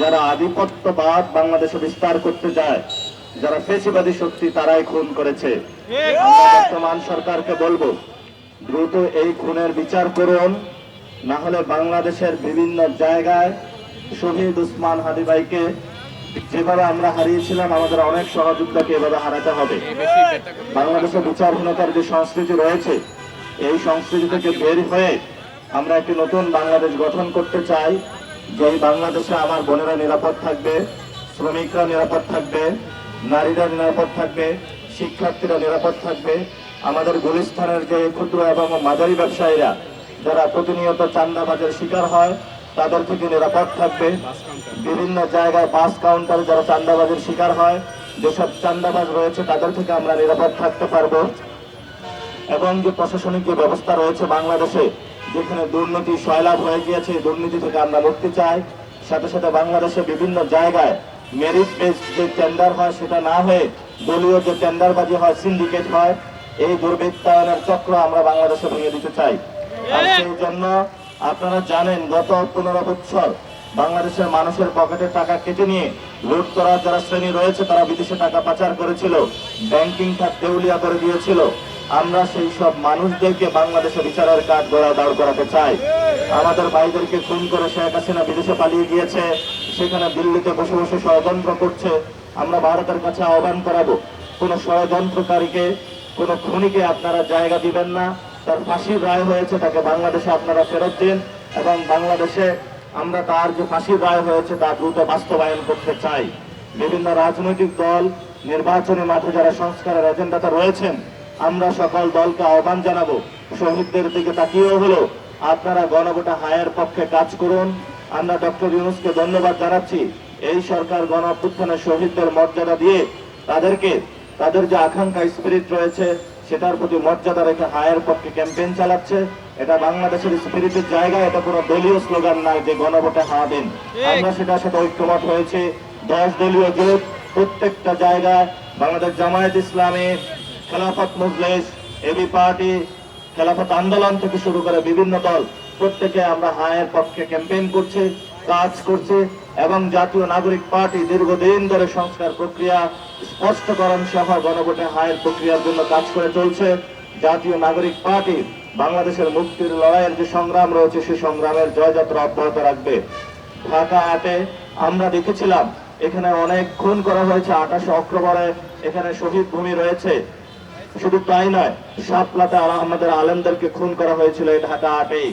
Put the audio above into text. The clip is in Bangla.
যারা আধিপত্যবাদ বাংলাদেশে বিস্তার করতে যায়, যারা ফেসিবাদী শক্তি, তারাই খুন করেছে। আমরা বর্তমান সরকারকে বলবো, দ্রুত এই খুনের বিচার করুন, না হলে বাংলাদেশের বিভিন্ন জায়গায় শহীদ উসমান হাদী ভাইকে যেভাবে আমরা হারিয়েছিলাম, আমাদের অনেক সহযোদ্ধাকে এভাবে হারাতে হবে। বাংলাদেশে বিচারহীনতার যে সংস্কৃতি রয়েছে, এই সংস্কৃতি থেকে বের হয়ে আমরা একটি নতুন বাংলাদেশ গঠন করতে চাই। যে বাংলাদেশে আমার বোনেরা নিরাপদ থাকবে, শ্রমিকরা নিরাপদ থাকবে, নারীরা নিরাপদ থাকবে, শিক্ষার্থীরা নিরাপদ থাকবে, আমাদের গুলিস্তানের যে ক্ষুদ্র এবং মাঝারি ব্যবসায়ীরা যারা প্রতিনিয়ত চাঁদাবাজের শিকার হয়, তাদের থেকে নিরাপদ থাকবে। বিভিন্ন জায়গায় বাস কাউন্টারে যারা চাঁদাবাজের শিকার হয়, যেসব চাঁদাবাজ রয়েছে, তাদের থেকে আমরা নিরাপদ থাকতে পারবো। এবং যে প্রশাসনিক যে ব্যবস্থা রয়েছে বাংলাদেশে, যেখানে দুর্নীতি সয়লাভ হয়ে গিয়েছে, দুর্নীতি থেকে আমরা মুক্তি চাই। সাথে সাথে বাংলাদেশে বিভিন্ন জায়গায় মেরিট বেসড যে টেন্ডার হয়, সেটা না হয়ে দলীয় যে টেন্ডারবাজি হয়, সিন্ডিকেট হয়, এই দুর্বৃত্তায়নের চক্র আমরা বাংলাদেশে ভেঙে দিতে চাই। আর সেই জন্য আপনারা জানেন, গত 15 বছর বাংলাদেশের মানুষের পকেটের টাকা কেটে নিয়ে লুট করার যারা শ্রেণী রয়েছে, তারা বিদেশে টাকা পাচার করেছিল, ব্যাংকিং খাত দেউলিয়া করে দিয়েছিল। আমরা সেই সব মানুষদেরকে বাংলাদেশে বিচারের কাঠ গড়ায় দাঁড় করাতে চাই। আমাদের ভাইদেরকে খুন করে শেখ হাসিনা বিদেশে পালিয়ে গিয়েছে, সেখানে দিল্লিতে বসে বসে ষড়যন্ত্র করছে। আমরা ভারতের কাছে আহ্বান করাবো, কোন ষড়যন্ত্রকারীকে, কোন খুনিকে আপনারা জায়গা দিবেন না। তার ফাঁসির রায় হয়েছে, তাকে বাংলাদেশে আপনারা ফেরত দিন, এবং বাংলাদেশে আমরা তার যে ফাঁসির রায় হয়েছে তা দ্রুত বাস্তবায়ন করতে চাই। বিভিন্ন রাজনৈতিক দল নির্বাচনী মাঠে যারা সংস্কারের এজেন্ডাতে রয়েছেন, আমরা সকল দলকে আহ্বান জানাবো, শহীদদের দিকে তাকিয়েও হলো আপনারা গণভোটে হায়ের পক্ষে কাজ করুন। আমরা ডক্টর ইউনূসকে ধন্যবাদ জানাচ্ছি। এই সরকার গণ অভ্যুত্থানের শহীদদের মর্যাদা দিয়ে তাদেরকে তাদের যে আকাঙ্ক্ষা স্পিরিট রয়েছে, সেটার প্রতি মর্যাদা রেখে হায়ের পক্ষে ক্যাম্পেইন চালাচ্ছে। এটা বাংলাদেশের স্পিরিটের জায়গা, এটা কোনো দলীয় স্লোগান নয় যে গণভোটে হা দেন। আমরা সেটার সাথে ঐক্যমত হয়েছে। 10 দলীয় জোট প্রত্যেকটা জায়গায়, বাংলাদেশ জামায়াত ইসলামী, খেলাফত মজলিস, এবি পার্টি, খেলাফত আন্দোলন থেকে শুরু করে বিভিন্ন দল, প্রত্যেকে আমরা হায়ের পক্ষে ক্যাম্পেইন করছে, কাজ করছে। এবং জাতীয় নাগরিক পার্টি দীর্ঘদিন ধরে সংস্কার প্রক্রিয়া, স্পষ্টকরণ সহ গণভোটে হায়ের প্রক্রিয়ার জন্য কাজ করে চলছে। জাতীয় নাগরিক পার্টি বাংলাদেশের মুক্তির লড়াইয়ের যে সংগ্রাম রয়েছে, সেই সংগ্রামের জয়যাত্রা অব্যাহত রাখবে। ঢাকা 8-এ আমরা দেখেছিলাম, এখানে অনেক খুন করা হয়েছে। 28 অক্টোবরে এখানে শহীদ ভূমি রয়েছে। শুধু তাই নয়, শাপলাতে আমাদের আলেমদেরকে খুন করা হয়েছিল এই ঢাকা 8-এই।